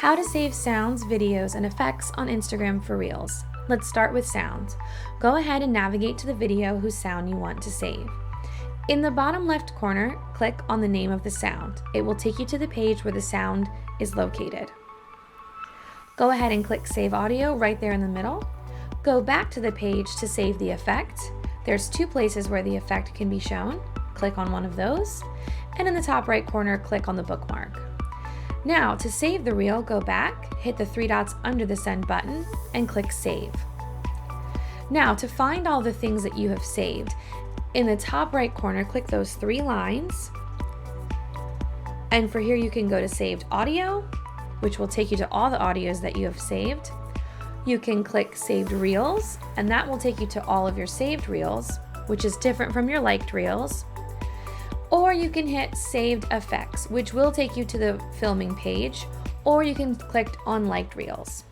How to save sounds, videos, and effects on Instagram for Reels. Let's start with sounds. Go ahead and navigate to the video whose sound you want to save. In the bottom left corner, click on the name of the sound. It will take you to the page where the sound is located. Go ahead and click Save Audio right there in the middle. Go back to the page to save the effect. There's two places where the effect can be shown. Click on one of those, and in the top right corner, click on the bookmark. Now, to save the reel, go back, hit the three dots under the send button, and click Save. Now, to find all the things that you have saved, in the top right corner, click those three lines, and for here you can go to Saved Audio, which will take you to all the audios that you have saved. You can click Saved Reels, and that will take you to all of your saved reels, which is different from your liked reels. Or you can hit Saved Effects, which will take you to the filming page, or you can click on Liked Reels.